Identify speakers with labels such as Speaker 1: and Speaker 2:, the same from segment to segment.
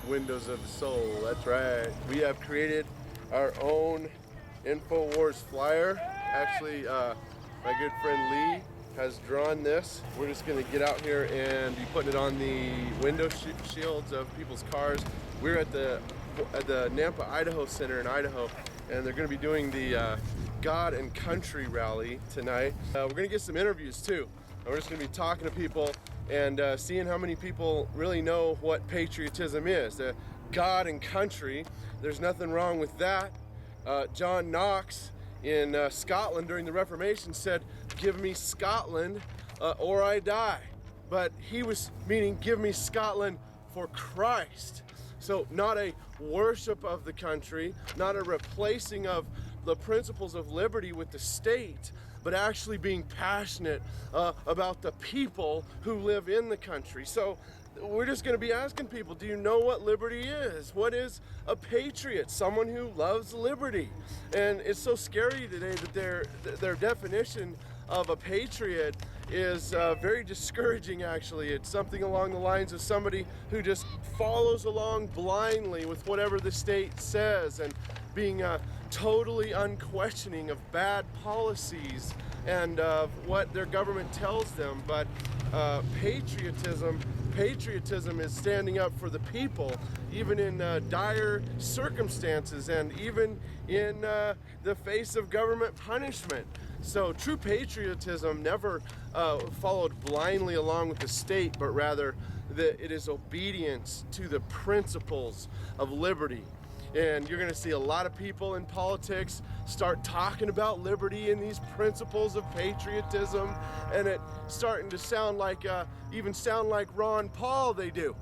Speaker 1: windows of the soul. That's right. We have created our own Infowars flyer. Actually, my good friend Lee has drawn this. We're just gonna get out here and be putting it on the window shields of people's cars. We're at the Nampa, Idaho Center in Idaho, and they're gonna be doing the God and Country rally tonight. We're gonna get some interviews too. And we're just gonna be talking to people and seeing how many people really know what patriotism is. God and country, there's nothing wrong with that. John Knox in Scotland during the Reformation said, "Give me Scotland or I die." But he was meaning, give me Scotland for Christ. So not a worship of the country, not a replacing of the principles of liberty with the state, but actually being passionate about the people who live in the country. So we're just going to be asking people, do you know what liberty is? What is a patriot? Someone who loves liberty. And it's so scary today that their definition of a patriot is very discouraging, actually. It's something along the lines of somebody who just follows along blindly with whatever the state says and being totally unquestioning of bad policies and of what their government tells them. But patriotism is standing up for the people, even in dire circumstances and even in the face of government punishment. So true patriotism never followed blindly along with the state, but rather it is obedience to the principles of liberty. And you're going to see a lot of people in politics start talking about liberty and these principles of patriotism, and it starting to sound like, even sound like Ron Paul they do.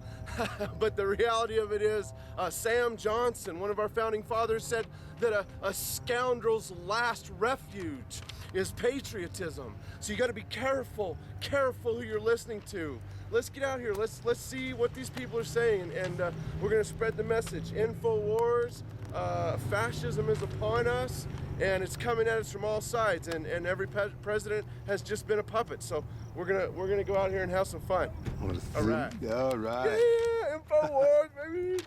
Speaker 1: But the reality of it is, Sam Johnson, one of our founding fathers, said that a scoundrel's last refuge is patriotism. So you got to be careful who you're listening to. Let's get out here. Let's see what these people are saying, and we're going to spread the message. Infowars, fascism is upon us, and it's coming at us from all sides. And every president has just been a puppet. So we're gonna go out here and have some fun. All right.
Speaker 2: All right.
Speaker 1: Yeah, Infowars, baby.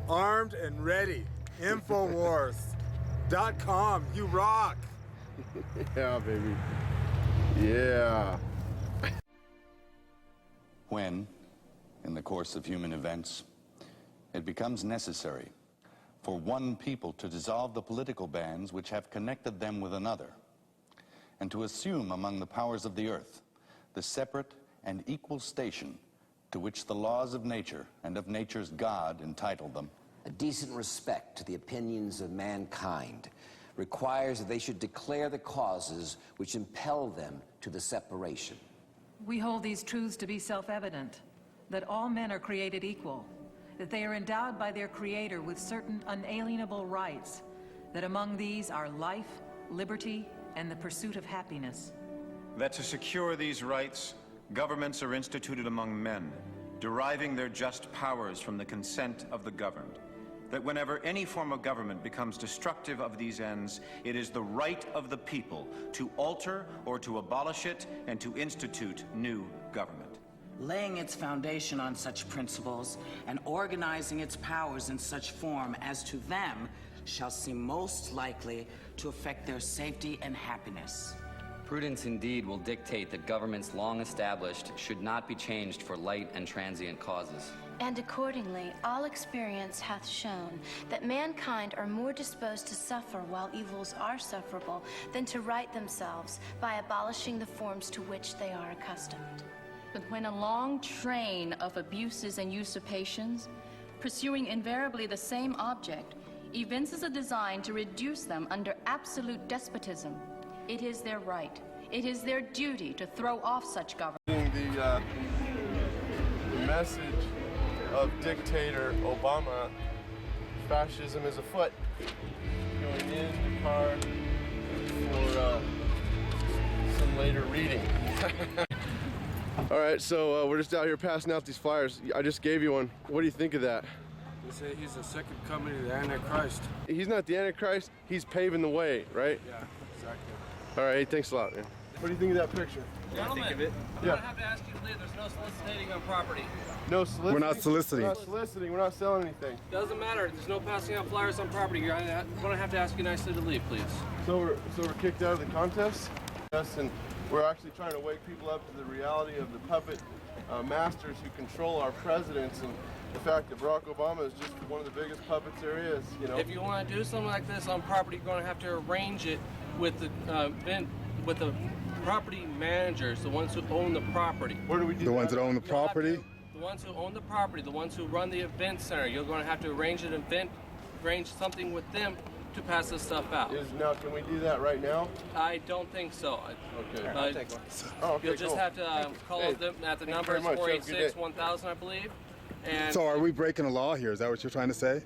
Speaker 3: Armed and ready. Infowars.com. You rock.
Speaker 1: Yeah, baby. Yeah.
Speaker 2: When, in the course of human events, it becomes necessary for one people to dissolve the political bands which have connected them with another, and to assume among the powers of the earth the separate and equal station to which the laws of nature and of nature's God entitled them.
Speaker 4: A decent respect to the opinions of mankind requires that they should declare the causes which impel them to the separation.
Speaker 5: We hold these truths to be self-evident, that all men are created equal, that they are endowed by their Creator with certain unalienable rights, that among these are life, liberty, and the pursuit of happiness.
Speaker 6: That to secure these rights, governments are instituted among men, deriving their just powers from the consent of the governed. That whenever any form of government becomes destructive of these ends, it is the right of the people to alter or to abolish it and to institute new government.
Speaker 7: Laying its foundation on such principles and organizing its powers in such form as to them shall seem most likely to affect their safety and happiness.
Speaker 8: Prudence indeed will dictate that governments long established should not be changed for light and transient causes.
Speaker 9: And accordingly, all experience hath shown that mankind are more disposed to suffer while evils are sufferable than to right themselves by abolishing the forms to which they are accustomed.
Speaker 10: But when a long train of abuses and usurpations, pursuing invariably the same object, evinces a design to reduce them under absolute despotism, it is their right, it is their duty to throw off such government.
Speaker 1: The message of Dictator Obama, fascism is afoot. Going in the car for some later reading. All right, so we're just out here passing out these flyers. I just gave you one. What do you think of that?
Speaker 3: They say he's the second coming of the Antichrist.
Speaker 1: He's not the Antichrist, he's paving the way, right?
Speaker 3: Yeah, exactly.
Speaker 1: All right, thanks a lot, man. What do you think of that picture?
Speaker 11: Gentlemen,
Speaker 1: think of it?
Speaker 11: I'm going to have to ask you to leave. There's no soliciting on property.
Speaker 1: No soliciting?
Speaker 12: We're not soliciting.
Speaker 1: We're not soliciting. We're not selling anything.
Speaker 11: Doesn't matter. There's no passing out flyers on property. You're going to have to ask you nicely to leave, please.
Speaker 1: So we're kicked out of the contest? Yes, and we're actually trying to wake people up to the reality of the puppet masters who control our presidents, and the fact that Barack Obama is just one of the biggest puppets there is, you know.
Speaker 11: If you want to do something like this on property, you're going to have to arrange it with the property managers, the ones who own the property.
Speaker 1: Where do we do
Speaker 12: The ones that own the property?
Speaker 11: The ones who own the property, the ones who run the event center. You're going to have to arrange something with them to pass this stuff out.
Speaker 1: Now, can we do that right now?
Speaker 11: I don't think so.
Speaker 1: Okay. I'll take one. Oh, okay,
Speaker 11: You'll just
Speaker 1: cool.
Speaker 11: have to call them at the number 486-1000, I believe. And
Speaker 12: So are we breaking a law here? Is that what you're trying to say?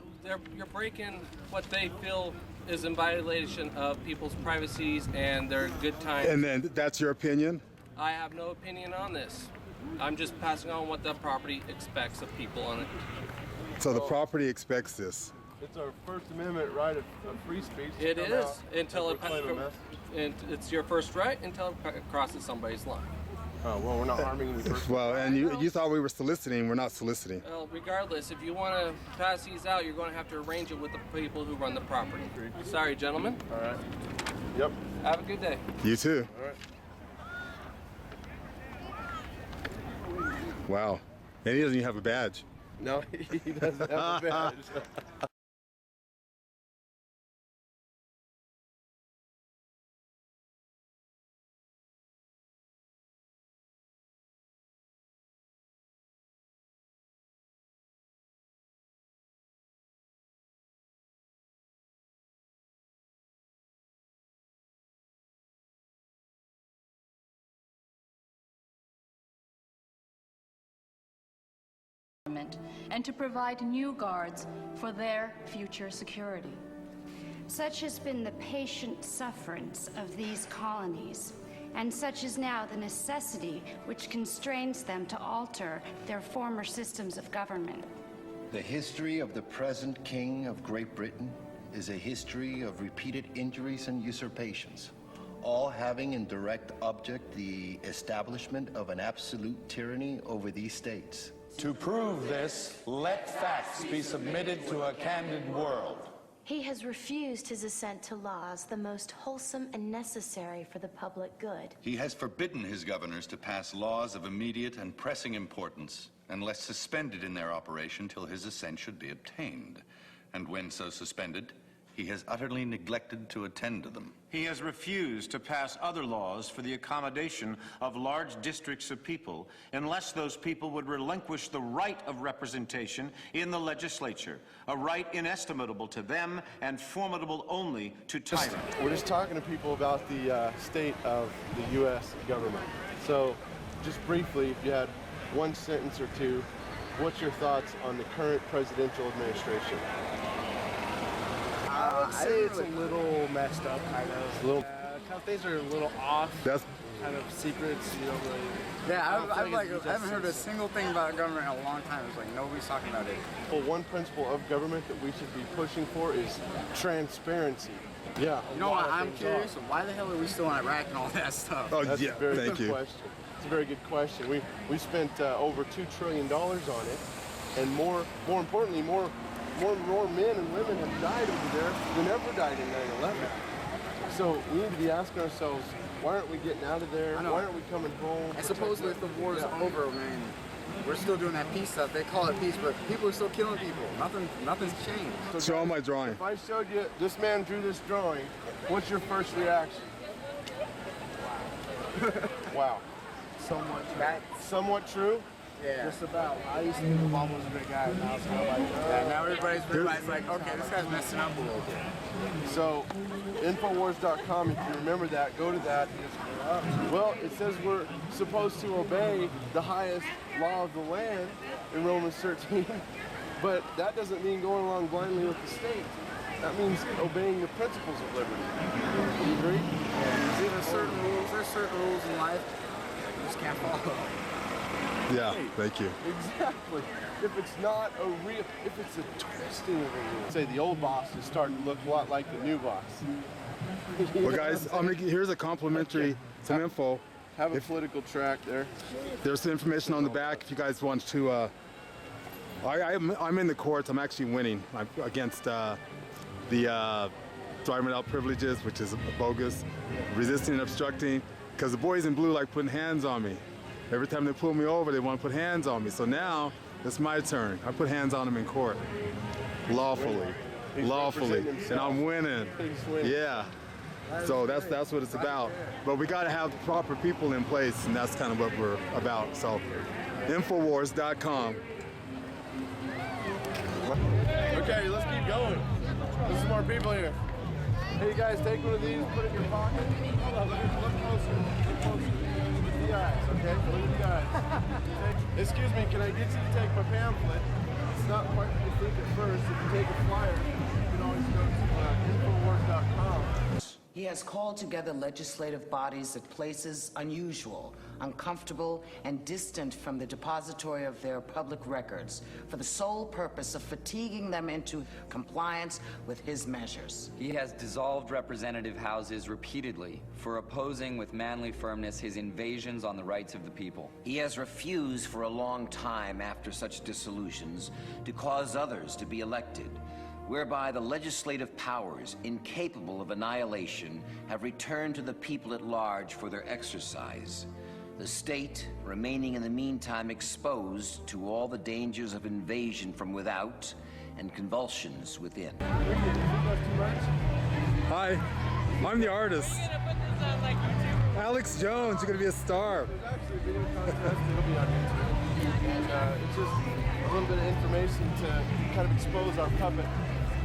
Speaker 11: you're breaking what they feel is in violation of people's privacies and their good times.
Speaker 12: And then that's your opinion?
Speaker 11: I have no opinion on this. I'm just passing on what the property expects of people on it.
Speaker 12: So the property expects this?
Speaker 1: It's our First Amendment right of free speech.
Speaker 11: It is until it's your first right until it crosses somebody's line.
Speaker 1: Oh, well, we're not harming any person.
Speaker 12: Well, and you thought we were soliciting. We're not soliciting.
Speaker 11: Well, regardless, if you want to pass these out, you're going to have to arrange it with the people who run the property. Sorry, gentlemen.
Speaker 1: All right. Yep.
Speaker 11: Have a good day.
Speaker 12: You too.
Speaker 1: All right.
Speaker 12: Wow. And he doesn't even have a badge.
Speaker 1: No, he doesn't have a badge.
Speaker 10: and to provide new guards for their future security.
Speaker 13: Such has been the patient sufferance of these colonies, and such is now the necessity which constrains them to alter their former systems of government.
Speaker 14: The history of the present King of Great Britain is a history of repeated injuries and usurpations, all having in direct object the establishment of an absolute tyranny over these states.
Speaker 2: To prove this, let facts be submitted to a candid world.
Speaker 9: He has refused his assent to laws the most wholesome and necessary for the public good.
Speaker 2: He has forbidden his governors to pass laws of immediate and pressing importance, unless suspended in their operation till his assent should be obtained. And when so suspended, he has utterly neglected to attend to them.
Speaker 6: He has refused to pass other laws for the accommodation of large districts of people unless those people would relinquish the right of representation in the legislature, a right inestimable to them and formidable only to tyrants.
Speaker 1: We're just talking to people about the state of the U.S. government. So, just briefly, if you had one sentence or two, what's your thoughts on the current presidential administration?
Speaker 15: I would say it's a little messed up, kind of.
Speaker 1: A little.
Speaker 15: Things are a little off.
Speaker 12: That's
Speaker 15: kind of secrets, you don't really.
Speaker 16: Yeah, I haven't heard a single thing about government in a long time. It's like nobody's talking about it.
Speaker 1: Well, one principle of government that we should be pushing for is transparency. Yeah.
Speaker 16: You know what? I'm curious. Why the hell are we still in Iraq and all that stuff?
Speaker 12: Oh,
Speaker 1: That's
Speaker 12: yeah.
Speaker 1: a very
Speaker 12: Thank
Speaker 1: good
Speaker 12: you.
Speaker 1: question. It's a very good question. We spent over $2 trillion on it, and more importantly, more men and women have died over there than ever died in 9/11. So we need to be asking ourselves, why aren't we getting out of there? Why aren't we coming home?
Speaker 16: And supposedly if the war is over, man, we're still doing that peace stuff. They call it peace, but people are still killing people. Nothing's changed.
Speaker 1: So
Speaker 12: show
Speaker 1: guys,
Speaker 12: my drawing.
Speaker 1: If I showed you, this man drew this drawing, what's your first reaction? Wow. Somewhat true?
Speaker 16: Yeah.
Speaker 15: Just about. I used to think Obama was a good guy, and now it's kind of like,
Speaker 16: yeah, now everybody's realized, like, okay, this guy's messing up a little bit.
Speaker 1: So, Infowars.com, if you remember that, go to that. Well, it says we're supposed to obey the highest law of the land in Romans 13, but that doesn't mean going along blindly with the state. That means obeying the principles of liberty. Do you agree?
Speaker 16: Yeah. There's certain rules in life you just can't follow.
Speaker 12: Yeah, thank you.
Speaker 1: Exactly. If it's not if it's a twisting of a rule. Say the old boss is starting to look a lot like the new boss.
Speaker 12: Well, guys, here's a complimentary, some info.
Speaker 1: Have a political track there.
Speaker 12: There's some information on the back if you guys want to. I'm in the courts. I'm actually winning against the driving without privileges, which is bogus, resisting and obstructing, because the boys in blue like putting hands on me. Every time they pull me over, they want to put hands on me. So now it's my turn. I put hands on them in court, lawfully, and I'm winning. Yeah. So that's what it's about. But we got to have proper people in place, and that's kind of what we're about. So, Infowars.com.
Speaker 1: Okay, let's keep going. There's some more people here. Hey, you guys, take one of these, put it in your pocket. Hold on, look closer. Look closer. Look at the eyes, okay? Look at the eyes. Excuse me, can I get you to take my pamphlet? It's not quite what you think at first. If you take a flyer, you can always go to Infowars.com.
Speaker 7: He has called together legislative bodies at places unusual, uncomfortable, and distant from the depository of their public records for the sole purpose of fatiguing them into compliance with his measures.
Speaker 8: He has dissolved representative houses repeatedly for opposing with manly firmness his invasions on the rights of the people.
Speaker 4: He has refused for a long time after such dissolutions to cause others to be elected, whereby the legislative powers, incapable of annihilation, have returned to the people at large for their exercise, the state remaining in the meantime exposed to all the dangers of invasion from without and convulsions within.
Speaker 12: Hi, I'm the artist. Alex Jones, you're gonna be a star.
Speaker 1: There's actually a video contest, it'll be on YouTube. And it's just a little bit of information to kind of expose our puppet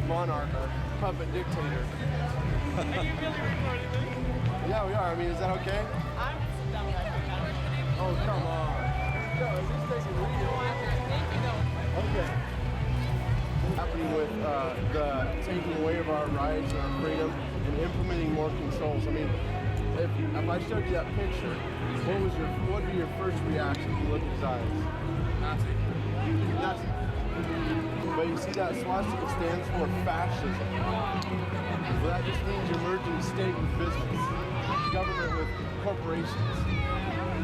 Speaker 1: monarch, our puppet dictator.
Speaker 17: Are you really recording this?
Speaker 1: Yeah, we are. I mean, is that okay?
Speaker 17: I'm just a dummy.
Speaker 1: Oh, come on. No, at least take a video.
Speaker 17: Thank you, though.
Speaker 1: Okay. Happening with the taking away of our rights and our freedom and implementing more controls. I mean, if I showed you that picture, what would be your first reaction if you look at his eyes? Nazi. Nazi. But you see that swastika stands for fascism. Well, that just means you're merging state with business, government with corporations,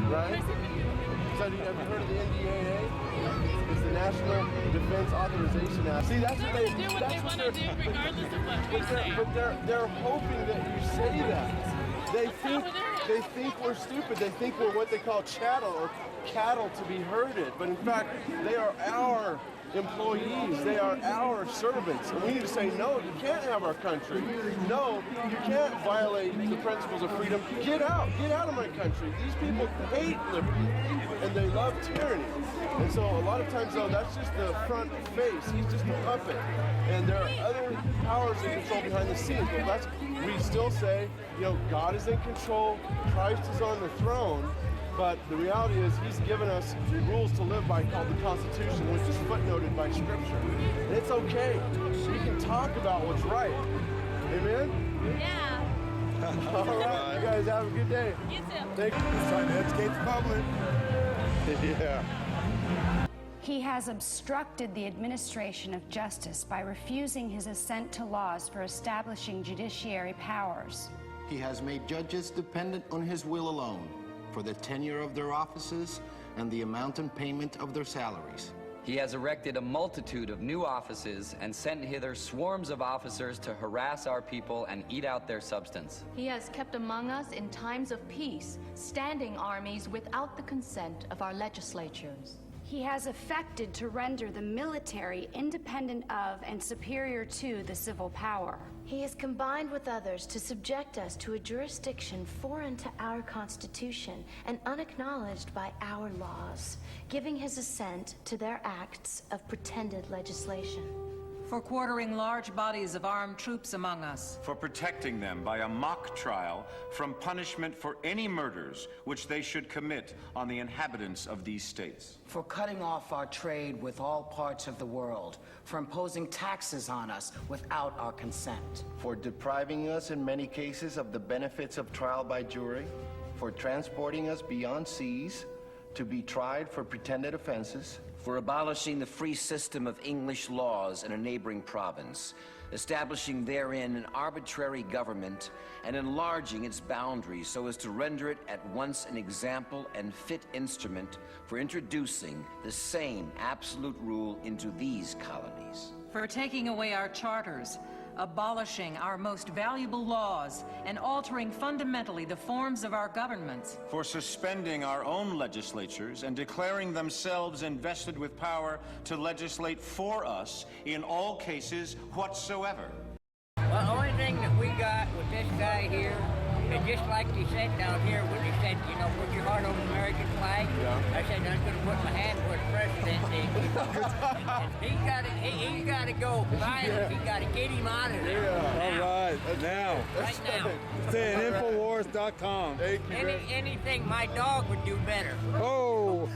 Speaker 1: right? So have you heard of the NDAA? It's the National Defense Authorization Act. See, that's what they
Speaker 17: do what they want to do, regardless of what we say.
Speaker 1: But they're hoping that you say that. They think we're stupid. They think we're what they call chattel or cattle to be herded. But in fact, they are our employees. They are our servants. And we need to say, no, you can't have our country. No, you can't violate the principles of freedom. Get out of my country. These people hate liberty and they love tyranny. And so a lot of times, though, that's just the front face. He's just a puppet. And there are other powers in control behind the scenes. But we still say, God is in control. Christ is on the throne. But the reality is he's given us rules to live by called the Constitution, which is footnoted by Scripture. And it's okay. We can talk about what's right. Amen?
Speaker 17: Yeah.
Speaker 1: All right. You guys have a good day.
Speaker 17: You too.
Speaker 1: Thank you.
Speaker 12: Just trying to educate the public.
Speaker 1: Yeah.
Speaker 13: He has obstructed the administration of justice by refusing his assent to laws for establishing judiciary powers.
Speaker 14: He has made judges dependent on his will alone for the tenure of their offices and the amount and payment of their salaries.
Speaker 8: He has erected a multitude of new offices and sent hither swarms of officers to harass our people and eat out their substance.
Speaker 10: He has kept among us in times of peace standing armies without the consent of our legislatures.
Speaker 13: He has affected to render the military independent of and superior to the civil power.
Speaker 9: He has combined with others to subject us to a jurisdiction foreign to our Constitution and unacknowledged by our laws, giving his assent to their acts of pretended legislation.
Speaker 5: For quartering large bodies of armed troops among us.
Speaker 6: For protecting them by a mock trial from punishment for any murders which they should commit on the inhabitants of these states.
Speaker 7: For cutting off our trade with all parts of the world, for imposing taxes on us without our consent.
Speaker 14: For depriving us in many cases of the benefits of trial by jury, for transporting us beyond seas to be tried for pretended offenses,
Speaker 4: for abolishing the free system of English laws in a neighboring province, establishing therein an arbitrary government and enlarging its boundaries so as to render it at once an example and fit instrument for introducing the same absolute rule into these colonies.
Speaker 5: For taking away our charters, abolishing our most valuable laws, and altering fundamentally the forms of our governments.
Speaker 6: For suspending our own legislatures and declaring themselves invested with power to legislate for us in all cases whatsoever.
Speaker 18: Well, the only thing that we got with this guy here, and just like they said down here when they said, you know, put your heart on the American flag, I said I'm going to put my hand where the president is. He's got to go violent. He's got to get him out of there.
Speaker 12: All right, now.
Speaker 18: Right now.
Speaker 12: Say it, Infowars.com.
Speaker 18: Anything my dog would do better.
Speaker 12: Oh!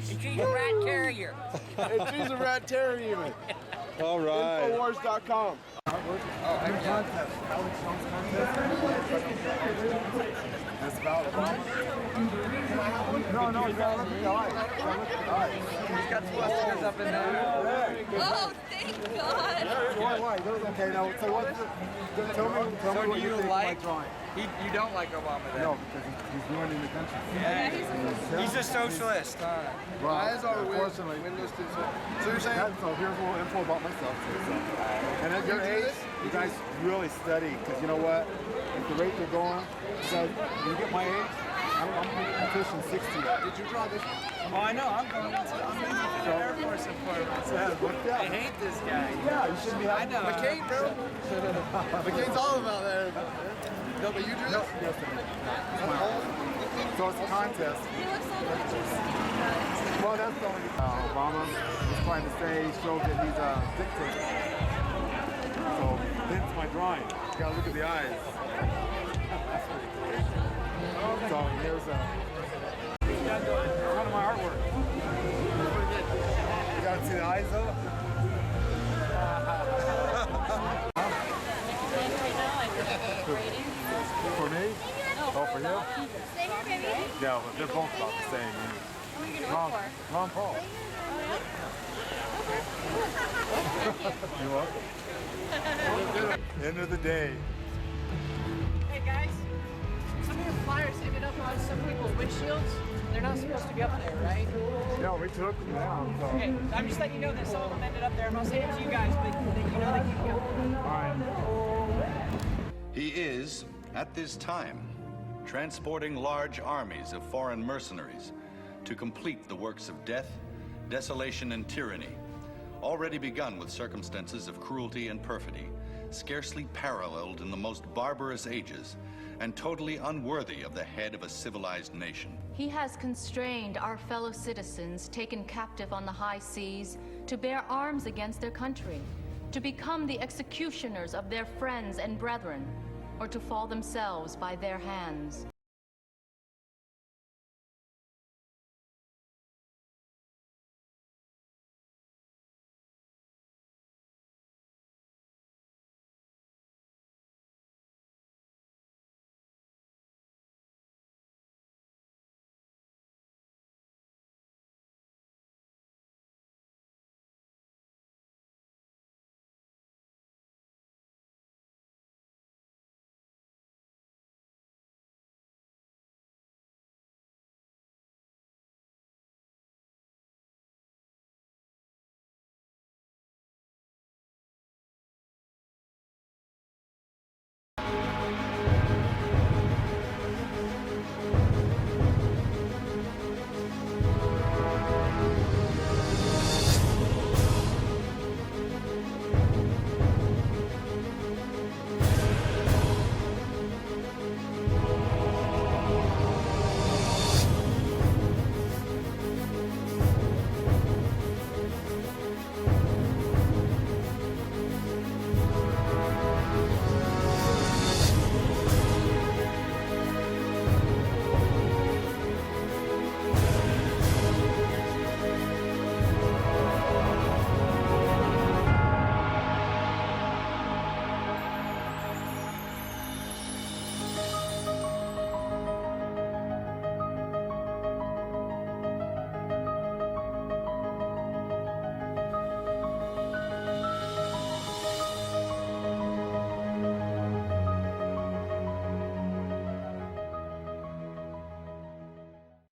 Speaker 18: She's a rat terrier.
Speaker 1: She's a rat terrier even.
Speaker 12: All right.
Speaker 1: Infowars.com.
Speaker 12: That's about No, you gotta look at the eye.
Speaker 8: He's got swastikas up in there.
Speaker 17: Oh, thank God.
Speaker 12: Why? Okay, now, so what's tell me
Speaker 8: So
Speaker 12: what
Speaker 8: do
Speaker 12: you
Speaker 8: you
Speaker 12: think
Speaker 8: like?
Speaker 12: of my drawing.
Speaker 8: You don't like Obama then?
Speaker 12: No, because he's ruining the country.
Speaker 8: Yeah, he's a socialist.
Speaker 12: Well,
Speaker 1: Eyes are
Speaker 12: unfortunately.
Speaker 1: windows to so you're saying
Speaker 12: So here's a little info about myself. And at your age, you guys really study, because you know what? At the rate they're going, so when you get my age, I'm pushing 60 now.
Speaker 1: did you draw this?
Speaker 8: Oh, I know. I'm going to the Air Force Informant. I hate this guy.
Speaker 12: Yeah, you shouldn't be.
Speaker 8: I know.
Speaker 1: McCain, bro. McCain's all about that. No, but you drew this?
Speaker 12: Yes, so it's a contest.
Speaker 17: He looks so much.
Speaker 12: Well, that's the only Obama was trying to say, show that he's a dictator. So, hence my drawing. You gotta look at the eyes. So, here's one of my artwork. You gotta see the eyes though? For me? Oh, for you?
Speaker 17: Stay here, baby.
Speaker 12: Yeah, but they're both about the same.
Speaker 17: Who are you going to work for?
Speaker 12: Ron Paul. You're welcome. End of the day.
Speaker 19: Hey guys, some of your flyers ended up on some people's windshields. They're not supposed to be up there, right?
Speaker 12: No, we took them down. So.
Speaker 19: Okay, I'm just letting you know that some of them ended up there. I'm not saying it to you guys, but you know they keep going.
Speaker 12: All right.
Speaker 2: He is, at this time, transporting large armies of foreign mercenaries to complete the works of death, desolation, and tyranny, already begun with circumstances of cruelty and perfidy, scarcely paralleled in the most barbarous ages, and totally unworthy of the head of a civilized nation.
Speaker 10: He has constrained our fellow citizens taken captive on the high seas to bear arms against their country, to become the executioners of their friends and brethren, or to fall themselves by their hands.